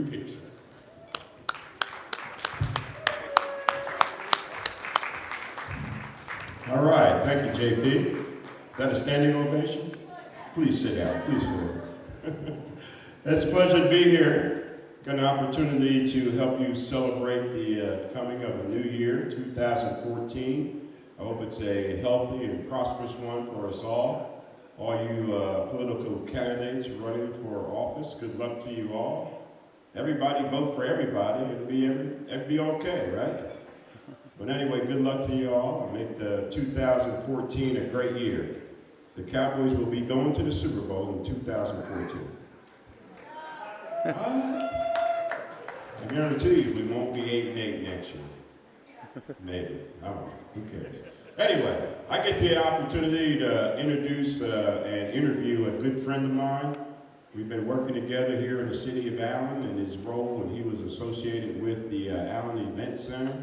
Drew Pearson. All right, thank you, JP. Is that a standing ovation? Please sit down, please sit down. It's a pleasure to be here. Got an opportunity to help you celebrate the coming of a new year, 2014. I hope it's a healthy and prosperous one for us all. All you political candidates running for office, good luck to you all. Everybody vote for everybody, it'll be okay, right? But anyway, good luck to you all. I make the 2014 a great year. The Cowboys will be going to the Super Bowl in 2014. I guarantee you we won't be 8-8 next year. Maybe, I don't know, who cares? Anyway, I get the opportunity to introduce and interview a good friend of mine. We've been working together here in the city of Allen in his role when he was associated with the Allen Event Center.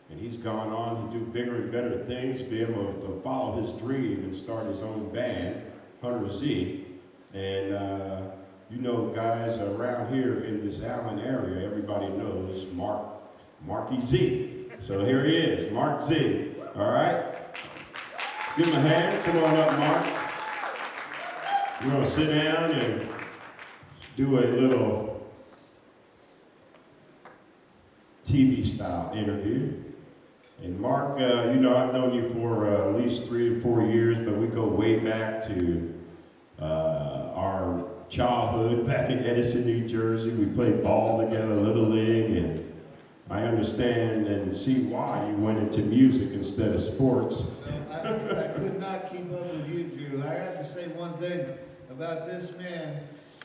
And he's gone on to do bigger and better things, be able to follow his dream and start his own band, Hunter Z. And you know, guys around here in this Allen area, everybody knows Marky Z. So here he is, Mark Z. All right? Give him a hand. Come on up, Mark. We're going to sit down and do a little TV-style interview. And Mark, you know, I've known you for at least 3 or 4 years, but we go way back to our childhood back in Edison, New Jersey. We played ball together, Little League, and I understand and see why you went into music instead of sports. I could not keep up with you, Drew. I have to say one thing about this man.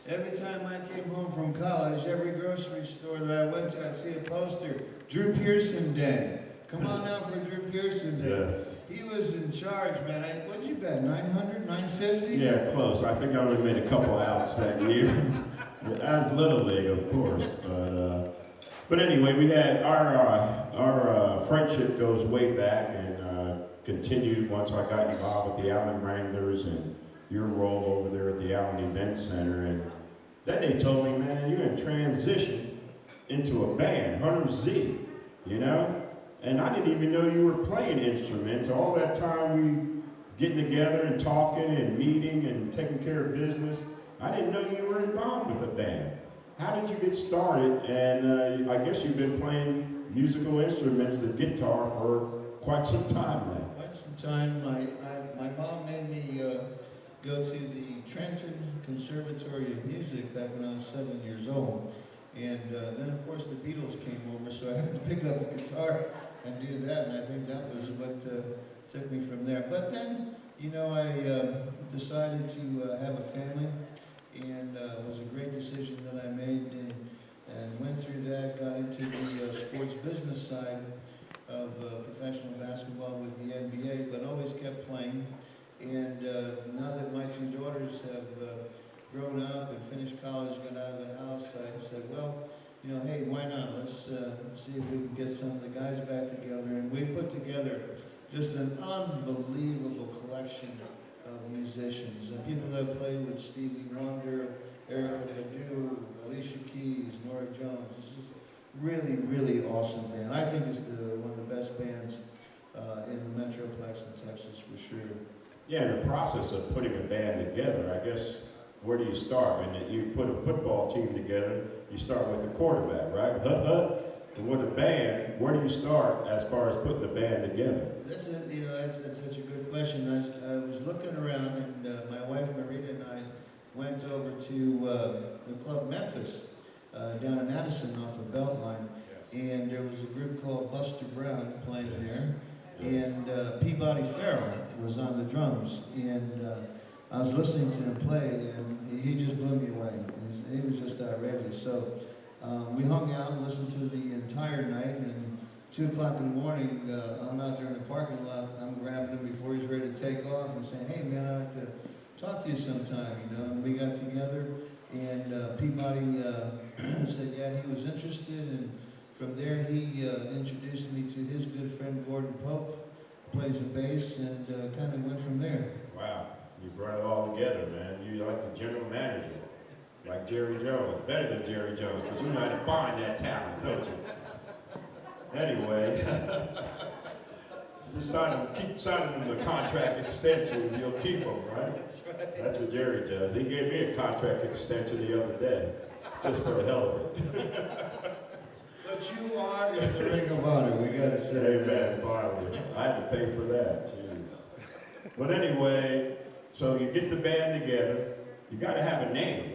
Every time I came home from college, every grocery store that I went to, I'd see a poster, Drew Pearson Day. Come on out for Drew Pearson Day. Yes. He was in charge, man. What'd you bet, 900, 950? Yeah, close. I think I only made a couple outs that year. As Little League, of course. But anyway, we had our friendship goes way back and continued once I got involved with the Allen Wranglers and your role over there at the Allen Event Center. And then they told me, man, you're in transition into a band, Hunter Z, you know? And I didn't even know you were playing instruments. All that time we getting together and talking and meeting and taking care of business, I didn't know you were involved with a band. How did you get started? And I guess you've been playing musical instruments, the guitar, for quite some time now. Quite some time. My mom made me go to the Trenton Conservatory of Music back when I was 7 years old. And then, of course, the Beatles came over, so I had to pick up a guitar and do that, and I think that was what took me from there. But then, you know, I decided to have a family, and it was a great decision that I made, and went through that, got into the sports business side of professional basketball with the NBA, but always kept playing. And now that my 2 daughters have grown up and finished college, got out of the house, I said, well, you know, hey, why not? Let's see if we can get some of the guys back together. And we've put together just an unbelievable collection of musicians. And people that played with Stevie Wonder, Erykah Badu, Alicia Keys, Norah Jones. This is really, really awesome band. I think it's one of the best bands in the Metroplex in Texas for sure. Yeah, in the process of putting a band together, I guess, where do you start? When you put a football team together, you start with the quarterback, right? And with a band, where do you start as far as putting the band together? That's such a good question. I was looking around, and my wife Marita and I went over to the Club Memphis down in Addison off of Beltline, and there was a group called Buster Brown playing there, and Peabody Farrell was on the drums, and I was listening to him play, and he just blew me away. He was just outrageous. So we hung out and listened to the entire night, and 2 o'clock in the morning, I'm out there in the parking lot. I'm grabbing him before he's ready to take off and saying, hey man, I'd like to talk to you sometime, you know. And we got together, and Peabody said, yeah, he was interested, and from there he introduced me to his good friend Gordon Pope, plays the bass, and kind of went from there. Wow, you brought it all together, man. You're like the general manager. like Jerry Jones, better than Jerry Jones, because you know how to find that talent, don't you? Anyway, just keep signing them the contract extensions, you'll keep them, right? That's right. That's what Jerry does. He gave me a contract extension the other day, just for the hell of it. But you are in the Ring of Honor, we gotta say Amen, that. finally. I had to pay for that, jeez. But anyway, so you get the band together, you gotta have a name.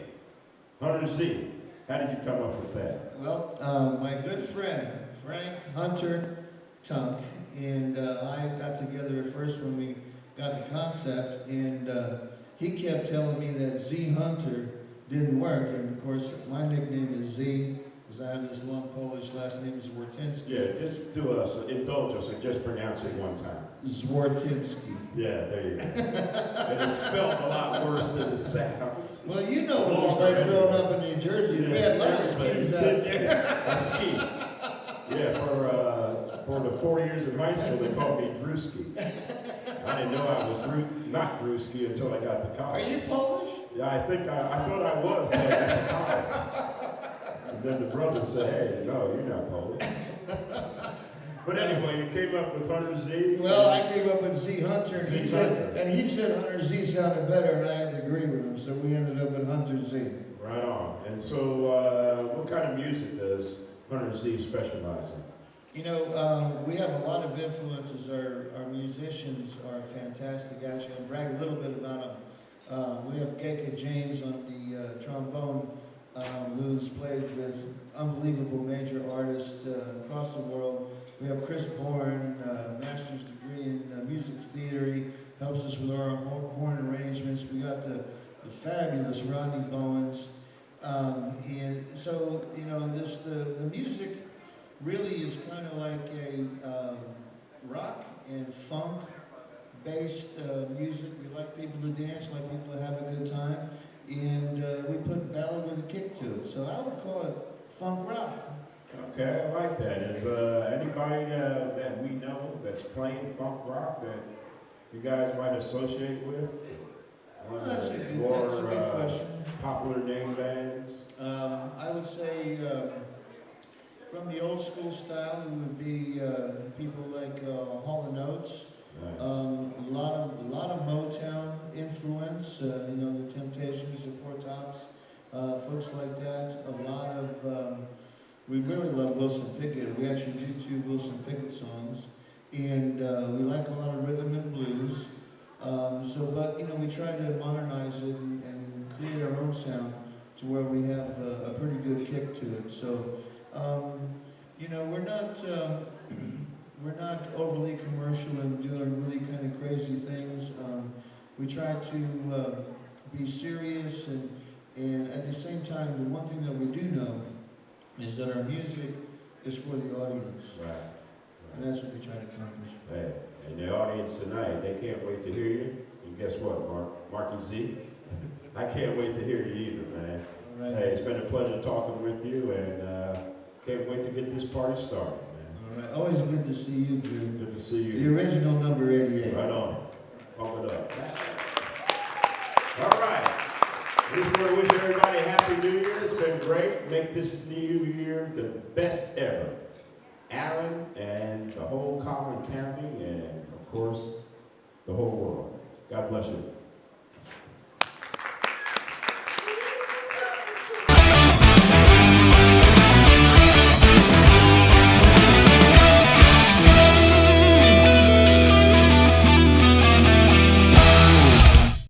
Hunter Z, how did you come up with that? Well, my good friend, Frank Hunter Tunk, and I got together at first when we got the concept, and he kept telling me that Z Hunter didn't work, and of course my nickname is Z, because I have this long Polish last name, Zwartinski. Yeah, just indulge us and just pronounce it one time. Zwartinski. Yeah, there you go. And it's spelled a lot worse than it sounds. Well, you know what it's like growing up in New Jersey. We had a lot of skis out there. A ski. Yeah, for the 4 years in high school, they called me Drewski. I didn't know I was not Drewski until I got to college. Are you Polish? Yeah, I thought I was until I got to college. And then the brother said, hey, no, you're not Polish. But anyway, you came up with Hunter Z? Well, I came up with Z Hunter, and Z Hunter. he said Hunter Z sounded better, and I had to agree with him, so we ended up with Hunter Z. Right on. And so, what kind of music does Hunter Z specialize in? You know, we have a lot of influences. Our musicians are fantastic, actually. I'll brag a little bit about them. We have Geka James on the trombone, who's played with unbelievable major artists across the world. We have Chris Bourne, master's degree in music theory, helps us with our horn arrangements. We got the fabulous Rodney Bowens. And so, you know, the music really is kind of like a rock and funk based music. We like people to dance, like people to have a good time. And we put ballad with a kick to it. So I would call it funk rock. Okay, I like that. Is anybody that we know that's playing funk rock that you guys might associate with? Well, that's a good question. Popular name bands? I would say from the old school style, it would be people like Hall & Oates. Nice. A lot of Motown influence. You know, the Temptations, the Four Tops, folks like that. A lot of we really love Wilson Pickett. We actually do 2 Wilson Pickett songs, and we like a lot of rhythm and blues. But you know, we try to modernize it and create our own sound to where we have a pretty good kick to it. So, you know, we're not overly commercial and doing really kind of crazy things. We try to be serious and at the same time, the one thing that we do know is that our music is for the audience. Right. And that's what we try to accomplish. Hey, and the audience tonight, they can't wait to hear you. And guess what, Marky Z? I can't wait to hear you either, man. All right. Hey, it's been a pleasure talking with you, and can't wait to get this party started, man. All right. Always good to see you, Drew. Good to see The you. original number 88. Right on. Pump it up. All right. I just want to wish everybody a Happy New Year. It's been great. Make this New Year the best ever. Allen and the whole Collin County and, of course, the whole world. God bless you.